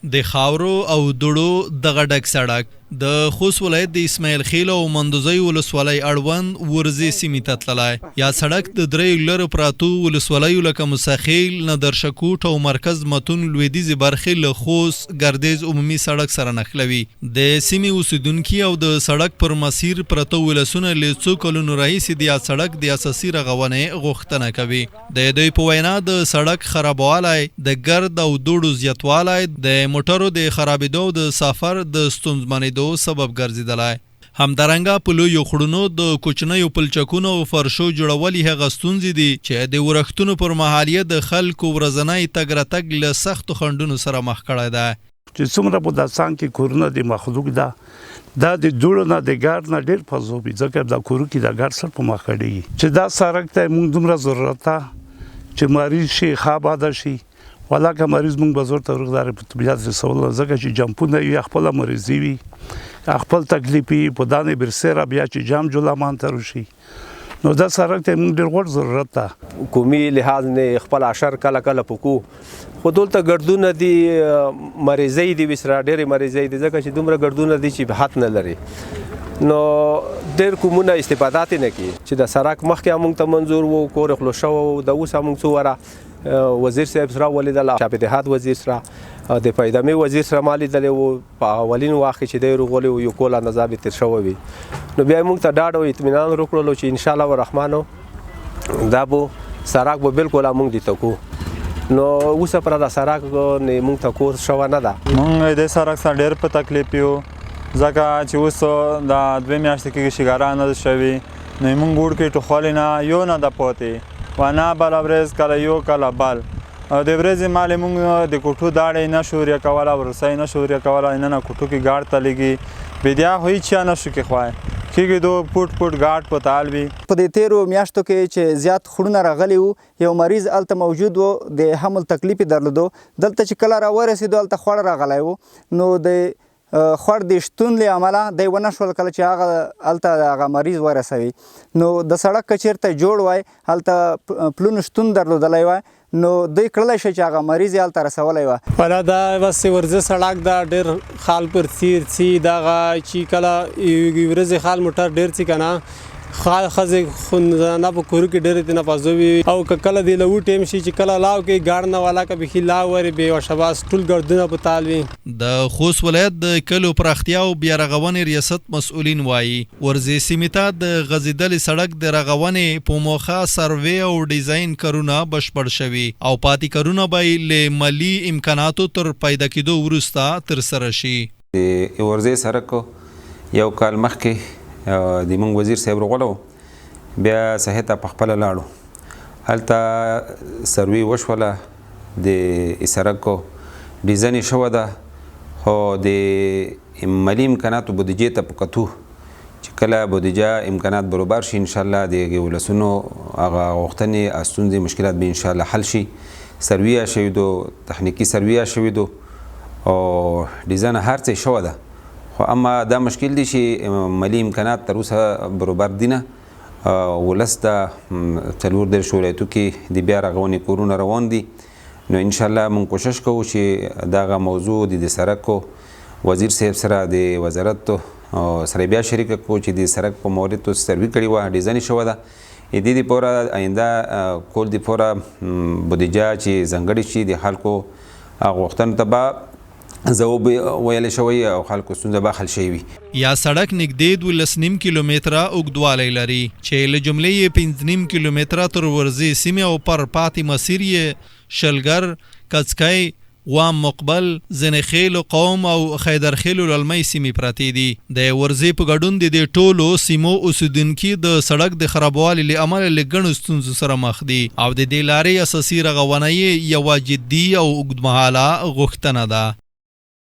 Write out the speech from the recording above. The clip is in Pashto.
د خاورو او دوړو دغه ډک سړک د خوست ولایت د اسماعیل خیل او مندوزی ولسوالۍ اړوند ورځې سیمې ته تللی. یا سړک د درې لرو پراتو ولسوالیو لکه موسیخیل، ندرشکوټ او مرکز متون لویدیځې برخې له خوست ګردیز عمومي سړک سره نښلوي. د سیمې اوسیدونکي او د سړک پر مسیر پرته ولسونه له څو کلونو راهیسې د یا سړک د اساسي رغونې غوښتنه کوي. د دوی په وینا د سړک خرابوالی، د ګرد او دوړو زیاتوالی د موټرو د خرابېدو او د سفر د ستونزمنېدو سبب ګرځېدلی. همدارنګه په لویو خړونو د کوچنیو پلچکونو او فرشو جوړول هغه ستونزې دي چې د ورښتونو پر مهال د خلکو ورځنی تګ راتګ له سختو خنډونو سره مخ کړی دی. چې څومره په داستان کې کورونه د مخلوق ده، دا د دوړو نه د ګارد نه ډېر فضا وي، ځکه دا کورو کې د ګارد سر په مخ کړي چې دا سړک ته موږ دومره ضرورت ده چې مریض شي ښه آباده شي. ولاکه مریض موږ به زور ته ورغدارې په طبیعت رسولو، ځکه چې جمپونه وي، خپله مریضي وي، خپل تکلیف وي، په دانې برسېره بیا چې جام جولامان ته وشي، نو دا سړک ته موږ ډېر غوړ ضرورت ده. قومي لحاظ نه خپل اشر کله کله پکو خو دلته ګردونه دي، مریضۍ دي وسره ډېرې مریضۍ دي، ځکه چې دومره ګردونه دي چې حد نه لري. نو ډېر کومونه استفادات نه کوي چې د سړک مخکې موږ ته منظور وو، کور خلو شو د اوس موږ څو وره وزیر صاحب سره ولیدل، چاپېدهات وزیر سره د پیدامي وزیر سره ما لیدلی وو په اولین وخت کې چې دی روغلی و، یو کول اندازه به تېر شوی وي. نو بیا یې موږ ته ډاډ او اطمینان وکړلو چې انشاءالله الرحمن دا به سړک به بالکل موږ دې ته کوو. نو اوسه پر دا سړک نه موږ ته کور شوی نه ده. موږ د سړک سره ډېر په تکلیف یو، ځکه چې اوس دا 2 میاشتې کېږي شګاره نه شوي، نو موږ ګوډ کې ټوخولی نه یو نه ده پاتې، وانا بله ورځ کله یو کله بل. د ورځې مالې موږ د کوټو داړې نه شو وریا کولی، ورسۍ نه شو وریا کولی، نه کوټو کې ګاډ ته لګي، بیا خو هېڅ چا نه شو کې خوای کېږي دو پوټ پوټ ګاډ په تال وي. په دې تیرو میاشتو کې چې زیات خړونه راغلي وو، یو مریض هلته موجود و، د حمل تکلیف یې درلودو. دلته چې کله راورسېدو هلته خوړ راغلی و، نو د خوړ د شتون له امله دی ونه شول کله چې هغه هلته هغه مریض ورسوي. نو د سړک که چېرته جوړ وای، هلته پلونو شتون درلودلی وای، نو دوی کړلی شي چې هغه مریض یې هلته رسولی وه. والا دا بس ورځه سړک دا ډېر خال پر څیر څي، دغه چې کله ورځې خال موټر ډېر څي که نه ښځې زنانه په کورو کې ډېرې ترې نفاظو وي، او که کله د لوو ټیم شي چې کله لاو کې ګاډ نه والا که بیخي لاو ورې بې وشباس ټول ګردونه په تال وي. د خوست ولایت د کلو پراختیا او بیا رغونې ریاست مسؤلین وایي ورځې سیمې ته د غځېدلې سړک د رغونې په موخه سروې او ډیزاین کارونه بشپړ شوي او پاتې کارونه به یې له مالي امکاناتو تر پیدا کېدو وروسته ترسره شي. د ورځې سړک یو کال مخکې د موږ وزیر صاحب راغلو، بیا ساحې ته پخپله لاړو، هلته سروې وشوله، د سړک ډیزاین یې شوه ده، خو د مالي امکاناتو بودیجې ته په کتو چې کله بودیجه امکانات برابر شي انشاءالله د ولسونو هغه غوښتنې ستونزې مشکلات به انشاءالله حل شي. سروې شوي دو، تخنیکي سروې شوي دو، او ډیزاین هر څه شوه ده، خو اما دا مشکل دی چې مالی امکانات تر اوسه برابر دي نه. ولس د 4 ولایتو کې د بیا رغونې کورونه روان دي، نو انشاءالله موږ کوشش کوو چې دغه موضوع د سړکو وزیر صاحب سره د وزارت سره بیا شریکه کړو چې د سړک په مورد سروې کړې وه، ډیزاین یې شوه ده. د دې دپاره آینده کول دپاره بودیجه چې ځانګړې شي د خلکو غوښتنو ته به ځواب ویلی شوی او خلکو ستونزه به حل شوې وي. یا سړک نږدې 12.5 کیلومتره اوږدوالی لري چې له جملې یې 5.5 کیلومتره تر ورځې سیمې او پر پاتې مسیر یې شلګر، کڅکی، وام مقبل، زنخیل قوم او خیدرخیل للمۍ سیمې پرتې دي. د ورځې په ګډون د دې ټولو سیمو اوسیدونکي د سړک د خرابوالي له امله له ګڼو ستونزو سره مخ دي او د دې لارې اساسي رغونه یې یوه جدي او اوږدمهاله غوښتنه ده.